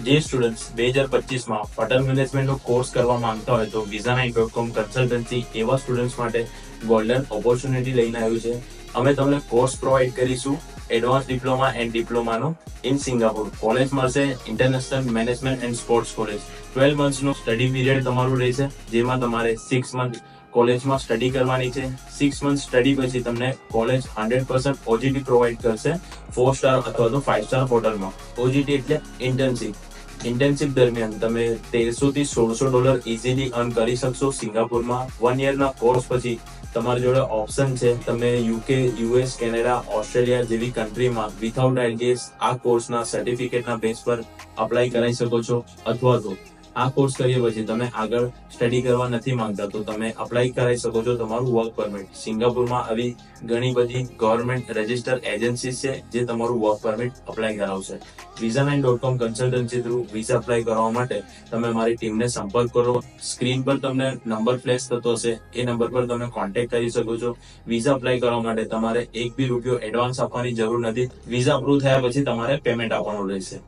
જે students 2025માં hotel મેનેજમેન્ટનો course કરવા માંગતા હોય તો visa9.com કન્સલ્ટન્સી એવા સ્ટુડન્ટ્સ માટે ગોલ્ડન ઓપોર્ચ્યુનિટી લઈને આવ્યું છે. અમે તમને કોર્સ પ્રોવાઈડ કરીશું એડવાન્સ ડિપ્લોમા એન્ડ ડિપ્લોમાનો ઇન સિંગાપોર. કોલેજ મળશે international management and sports college. 12 મંથ્સનો સ્ટડી પીરિયડ તમારું રહેશે, જેમાં તમારે 6 મંથ કોલેજમાં સ્ટડી કરવાની છે. 6 મંથ સ્ટડી પછી તમને કોલેજ 100% ઓજીટી પ્રોવાઈડ કરશે 4 સ્ટાર અથવા તો 5 સ્ટાર હોટલમાં. ઓજીટી એટલે ઇન્ટર્નશિપ. ઇન્ટર્નશિપ દરમિયાન તમે $1300 થી $1600 ઇઝીલી અર્ન કરી શકશો સિંગાપુરમાં. 1 યરના કોર્સ પછી તમારી જોડે ઓપ્શન છે, તમે યુકે, યુએસ, કેનેડા, ઓસ્ટ્રેલિયા જેવી કન્ટ્રીમાં વિથઆઉટ આઈટીએસ આ કોર્સના સર્ટિફિકેટના બેઝ પર અપ્લાય કરાવી શકો છો. અથવા તો આ કોર્સ કર્યા પછી તમે આગળ સ્ટડી કરવા નથી માંગતા તો તમે અપ્લાય કરાવી શકો છો તમારું વર્ક પરમિટ. સિંગાપુરમાં આવી ઘણી બધી ગવર્મેન્ટ રજિસ્ટર એજન્સી છે જે તમારું વર્ક પરમિટ અપ્લાય કરાવશે. visa9.com consultancy through visa apply કરવા માટે તમે મારી ટીમને સંપર્ક કરો. સ્ક્રીન પર તમને નંબર ફ્લેશ થતો હશે, એ નંબર પર તમે કોન્ટેક્ટ કરી શકો છો. વિઝા અપ્લાય કરવા માટે તમારે ₹1 બી એડવાન્સ આપવાની જરૂર નથી. વિઝા અપ્રૂવ થયા પછી તમારે પેમેન્ટ આપવાનું રહેશે.